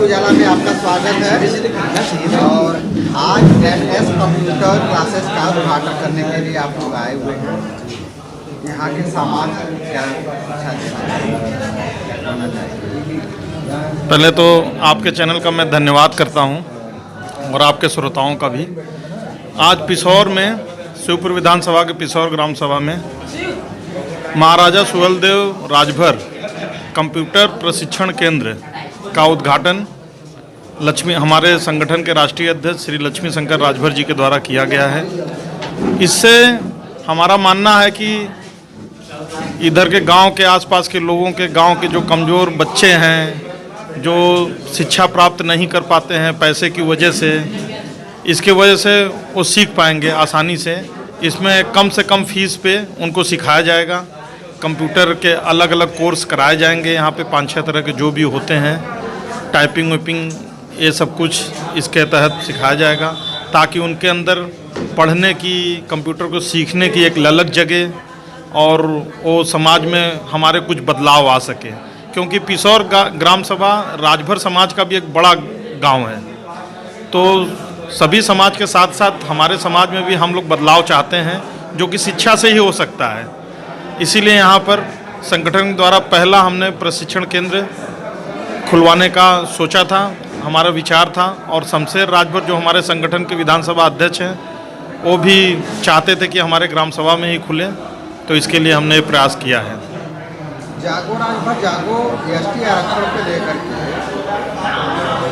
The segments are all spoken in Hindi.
उजाला में आपका स्वागत है। और आज एनएस कंप्यूटर क्लासेस का उद्घाटन करने के लिए आप लोग आए हुए हैं। यहाँ के समाज क्या अच्छा होना चाहिए? पहले तो आपके चैनल का मैं धन्यवाद करता हूँ और आपके श्रोताओं का भी। आज पिसौर में शिवपुर विधानसभा के पिसौर ग्राम सभा में महाराजा सुहेलदेव राजभर कंप्यूटर प्रशिक्षण केंद्र का उद्घाटन हमारे संगठन के राष्ट्रीय अध्यक्ष श्री लक्ष्मी शंकर राजभर जी के द्वारा किया गया है। इससे हमारा मानना है कि इधर के गांव के आसपास के लोगों के गांव के जो कमज़ोर बच्चे हैं, जो शिक्षा प्राप्त नहीं कर पाते हैं पैसे की वजह से, इसके वजह से वो सीख पाएंगे आसानी से। इसमें कम से कम फीस पे उनको सिखाया जाएगा। कंप्यूटर के अलग अलग कोर्स कराए जाएंगे। यहाँ पे 5-6 तरह के जो भी होते हैं, टाइपिंग वाइपिंग, ये सब कुछ इसके तहत सिखाया जाएगा ताकि उनके अंदर पढ़ने की, कंप्यूटर को सीखने की एक ललक जगे और वो समाज में हमारे कुछ बदलाव आ सके। क्योंकि पिसौर ग्राम सभा राजभर समाज का भी एक बड़ा गांव है, तो सभी समाज के साथ साथ हमारे समाज में भी हम लोग बदलाव चाहते हैं, जो कि शिक्षा से ही हो सकता है। इसीलिए यहाँ पर संगठन द्वारा पहला हमने प्रशिक्षण केंद्र खुलवाने का सोचा था, हमारा विचार था। और शमशेर राजभर जो हमारे संगठन के विधानसभा अध्यक्ष हैं, वो भी चाहते थे कि हमारे ग्राम सभा में ही खुले, तो इसके लिए हमने ये प्रयास किया है। जागो राजभर जागो एसटी आरक्षण को लेकर के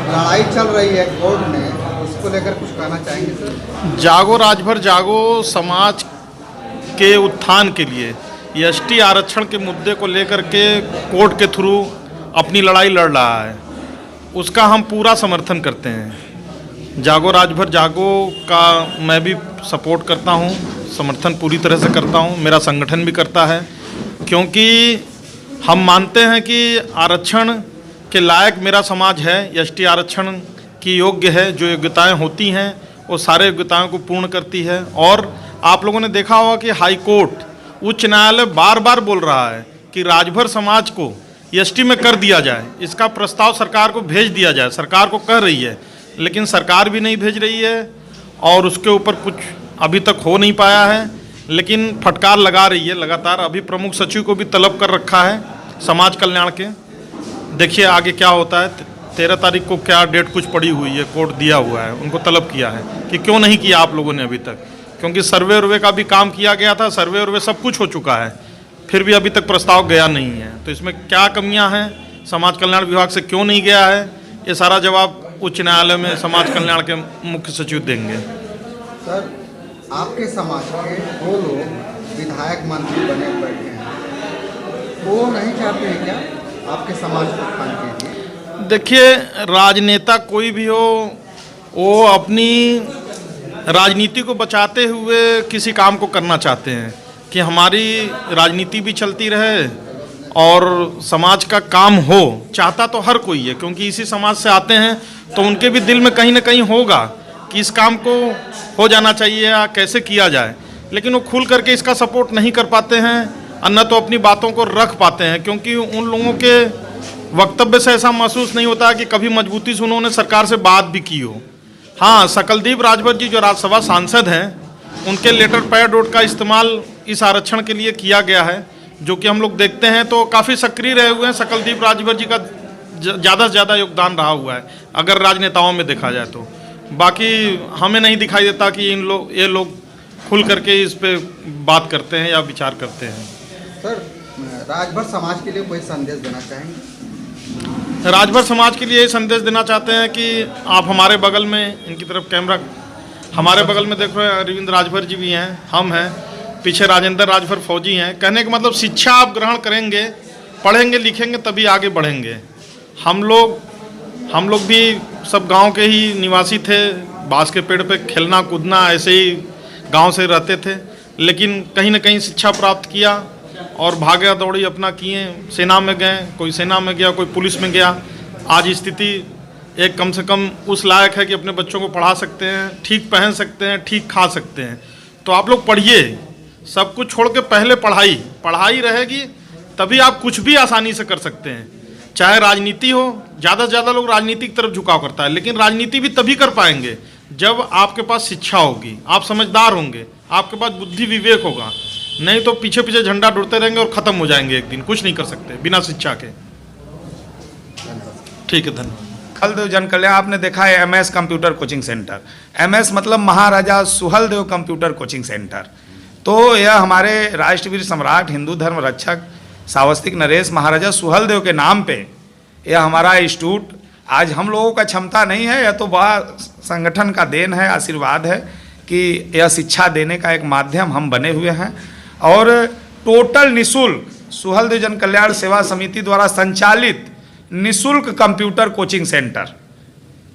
लड़ाई चल रही है कोर्ट में, उसको लेकर कुछ कहना चाहेंगे? जागो राजभर जागो समाज के उत्थान के लिए एसटी आरक्षण के मुद्दे को लेकर के कोर्ट के थ्रू अपनी लड़ाई लड़ रहा है, उसका हम पूरा समर्थन करते हैं। जागो राजभर जागो का मैं भी सपोर्ट करता हूं, समर्थन पूरी तरह से करता हूं, मेरा संगठन भी करता है। क्योंकि हम मानते हैं कि आरक्षण के लायक मेरा समाज है, एसटी आरक्षण की योग्य है। जो योग्यताएं होती हैं वो सारे योग्यताओं को पूर्ण करती है। और आप लोगों ने देखा होगा कि हाई कोर्ट, उच्च न्यायालय बार बार बोल रहा है कि राजभर समाज को एसटी में कर दिया जाए, इसका प्रस्ताव सरकार को भेज दिया जाए। सरकार को कह रही है, लेकिन सरकार भी नहीं भेज रही है और उसके ऊपर कुछ अभी तक हो नहीं पाया है, लेकिन फटकार लगा रही है लगातार। अभी प्रमुख सचिव को भी तलब कर रखा है समाज कल्याण के। देखिए आगे क्या होता है। 13 तारीख को क्या डेट कुछ पड़ी हुई है, कोर्ट दिया हुआ है, उनको तलब किया है कि क्यों नहीं किया आप लोगों ने अभी तक। क्योंकि सर्वे उर्वे का भी काम किया गया था, सर्वे उर्वे सब कुछ हो चुका है, फिर भी अभी तक प्रस्ताव गया नहीं है। तो इसमें क्या कमियां हैं, समाज कल्याण विभाग से क्यों नहीं गया है, ये सारा जवाब उच्च न्यायालय में समाज कल्याण के मुख्य सचिव देंगे। सर, आपके समाज के 2 लोग विधायक मंत्री बने बैठे हैं, वो नहीं चाहते हैं क्या आपके समाज को उत्थान के लिए? देखिए, राजनेता कोई भी हो, वो अपनी राजनीति को बचाते हुए किसी काम को करना चाहते हैं कि हमारी राजनीति भी चलती रहे और समाज का काम हो। चाहता तो हर कोई है, क्योंकि इसी समाज से आते हैं, तो उनके भी दिल में कहीं ना कहीं होगा कि इस काम को हो जाना चाहिए या कैसे किया जाए। लेकिन वो खुल करके इसका सपोर्ट नहीं कर पाते हैं, और न तो अपनी बातों को रख पाते हैं, क्योंकि उन लोगों के वक्तव्य से ऐसा महसूस नहीं होता कि कभी मजबूती से उन्होंने सरकार से बात भी की हो। हाँ, सकलदीप राजभर जी जो राज्यसभा सांसद हैं, उनके लेटर पैड वोट का इस्तेमाल इस आरक्षण के लिए किया गया है, जो कि हम लोग देखते हैं तो काफ़ी सक्रिय रहे हुए हैं। सकलदीप राजभर जी का ज़्यादा से ज़्यादा योगदान रहा हुआ है अगर राजनेताओं में देखा जाए तो। बाकी हमें नहीं दिखाई देता कि ये लोग खुल करके इस पे बात करते हैं या विचार करते हैं। सर, राजभर समाज के लिए कोई संदेश देना चाहेंगे? राजभर समाज के लिए ये संदेश देना चाहते हैं कि आप हमारे बगल में, इनकी तरफ कैमरा, हमारे बगल में देख रहे हैं अरविंद राजभर जी भी हैं, हम हैं, पीछे राजेंद्र राजभर फौजी हैं। कहने का मतलब शिक्षा आप ग्रहण करेंगे, पढ़ेंगे लिखेंगे तभी आगे बढ़ेंगे। हम लोग भी सब गांव के ही निवासी थे, बांस के पेड़ पे खेलना कूदना ऐसे ही गांव से रहते थे, लेकिन कहीं ना कहीं शिक्षा प्राप्त किया और भागा दौड़ी अपना किए। सेना में गए, कोई सेना में गया, कोई पुलिस में गया। आज स्थिति एक कम से कम उस लायक है कि अपने बच्चों को पढ़ा सकते हैं, ठीक पहन सकते हैं, ठीक खा सकते हैं। तो आप लोग पढ़िए, सब कुछ छोड़ के पहले पढ़ाई रहेगी, तभी आप कुछ भी आसानी से कर सकते हैं। चाहे राजनीति हो, ज़्यादा से ज़्यादा लोग राजनीति की तरफ झुकाव करता है, लेकिन राजनीति भी तभी कर पाएंगे जब आपके पास शिक्षा होगी, आप समझदार होंगे, आपके पास बुद्धि विवेक होगा। नहीं तो पीछे पीछे झंडा ढूंढते रहेंगे और ख़त्म हो जाएंगे, एक दिन कुछ नहीं कर सकते बिना शिक्षा के। ठीक है, धन्यवाद। सुहलदेव जन कल्याण आपने देखा है MS computer coaching centre. MS मतलब महाराजा सुहलदेव कंप्यूटर कोचिंग सेंटर। तो यह हमारे राष्ट्रवीर सम्राट, हिंदू धर्म रक्षक सावस्तिक नरेश महाराजा सुहलदेव के नाम पे यह हमारा इंस्टीट्यूट। आज हम लोगों का क्षमता नहीं है, यह तो बड़ा संगठन का देन है, आशीर्वाद है कि यह शिक्षा देने का एक माध्यम हम बने हुए हैं। और टोटल निःशुल्क सुहलदेव जन कल्याण सेवा समिति द्वारा संचालित निःशुल्क कंप्यूटर कोचिंग सेंटर,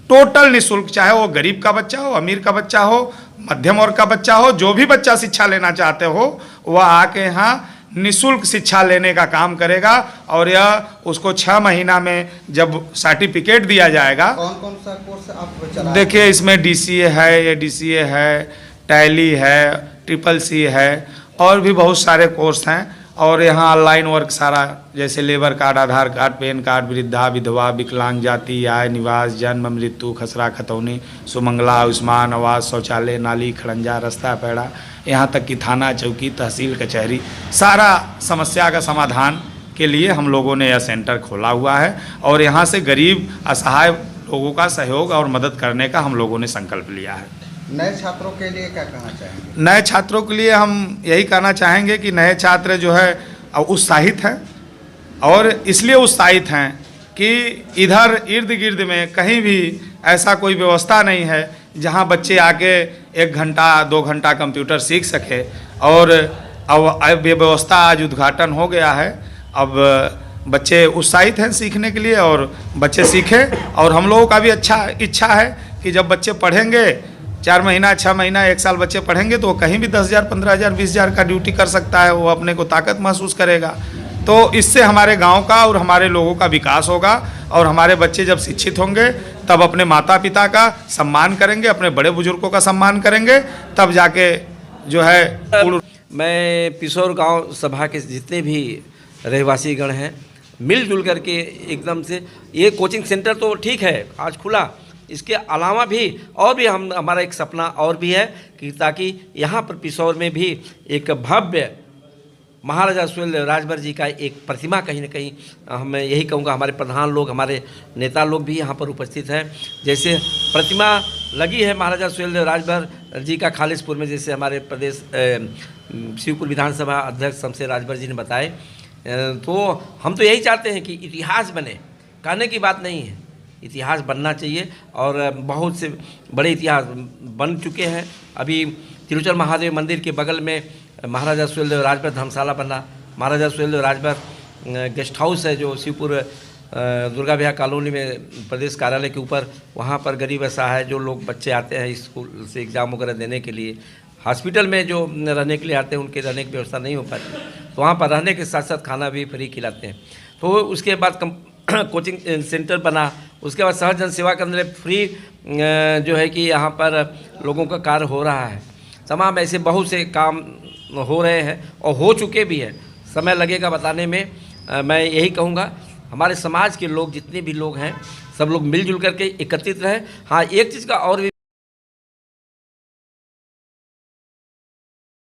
टोटल निःशुल्क, चाहे वो गरीब का बच्चा हो, अमीर का बच्चा हो, मध्यम वर्ग का बच्चा हो, जो भी बच्चा शिक्षा लेना चाहते हो वह आके यहाँ निःशुल्क शिक्षा लेने का काम करेगा। और यह उसको 6 महीना में जब सर्टिफिकेट दिया जाएगा। कौन कौन सा कोर्स आप चला? देखिए इसमें DCA है, ADCA है, टैली है, CCC है और भी बहुत सारे कोर्स हैं। और यहाँ ऑनलाइन वर्क सारा, जैसे लेबर कार्ड, आधार कार्ड, पैन कार्ड, वृद्धा विधवा विकलांग जाति आय निवास जन्म मृत्यु खसरा खतौनी सुमंगला आयुष्मान आवास शौचालय नाली खड़ंजा रास्ता पैड़ा, यहाँ तक कि थाना चौकी तहसील कचहरी, सारा समस्या का समाधान के लिए हम लोगों ने यह सेंटर खोला हुआ है। और यहाँ से गरीब असहाय लोगों का सहयोग और मदद करने का हम लोगों ने संकल्प लिया है। नए छात्रों के लिए क्या कहना चाहेंगे? नए छात्रों के लिए हम यही कहना चाहेंगे कि नए छात्र जो है उत्साहित हैं, और इसलिए उत्साहित हैं कि इधर इर्द गिर्द में कहीं भी ऐसा कोई व्यवस्था नहीं है जहां बच्चे आके 1 घंटा 2 घंटा कंप्यूटर सीख सके। और अब ये व्यवस्था आज उद्घाटन हो गया है। अब बच्चे उत्साहित हैं सीखने के लिए और बच्चे सीखें। और हम लोगों का भी इच्छा है कि जब बच्चे पढ़ेंगे 4 महीना 6 महीना 1 साल बच्चे पढ़ेंगे तो वो कहीं भी 10,000 15,000 20,000 का ड्यूटी कर सकता है, वो अपने को ताकत महसूस करेगा। तो इससे हमारे गांव का और हमारे लोगों का विकास होगा। और हमारे बच्चे जब शिक्षित होंगे तब अपने माता पिता का सम्मान करेंगे, अपने बड़े बुजुर्गों का सम्मान करेंगे, तब जाके जो है। मैं पिसौर गांव सभा के जितने भी रहवासी गण हैं मिलजुल करके एकदम से, ये कोचिंग सेंटर तो ठीक है आज खुला, इसके अलावा भी और भी हमारा एक सपना और भी है कि ताकि यहाँ पर पिसौर में भी एक भव्य महाराजा सुहेलदेव राजभर जी का एक प्रतिमा कहीं ना कहीं, मैं यही कहूँगा हमारे प्रधान लोग, हमारे नेता लोग भी यहाँ पर उपस्थित हैं। जैसे प्रतिमा लगी है महाराजा सुहेलदेव राजभर जी का खालिसपुर में, जैसे हमारे प्रदेश शिवपुर विधानसभा अध्यक्ष शमशेर राजभर जी ने बताए। तो हम तो यही चाहते हैं कि इतिहास बने, कहने की बात नहीं है, इतिहास बनना चाहिए। और बहुत से बड़े इतिहास बन चुके हैं। अभी तिरुचल महादेव मंदिर के बगल में महाराजा सुहेलदेव राजभर धर्मशाला बना, महाराजा सुहेलदेव राजभर गेस्ट हाउस है जो शिवपुर दुर्गा विहार कॉलोनी में प्रदेश कार्यालय के ऊपर, वहाँ पर गरीब असहाय जो लोग बच्चे आते हैं स्कूल से एग्ज़ाम वगैरह देने के लिए, हॉस्पिटल में जो रहने के लिए आते हैं उनके रहने की व्यवस्था नहीं हो पाती, तो वहाँ पर रहने के साथ साथ खाना भी फ्री खिलाते हैं। तो उसके बाद कोचिंग सेंटर बना, उसके बाद सहज जन सेवा केंद्र फ्री जो है कि यहाँ पर लोगों का कार्य हो रहा है। तमाम ऐसे बहुत से काम हो रहे हैं और हो चुके भी हैं, समय लगेगा बताने में। मैं यही कहूँगा हमारे समाज के लोग जितने भी लोग हैं सब लोग मिलजुल करके एकत्रित रहें। हाँ, एक चीज़ का और भी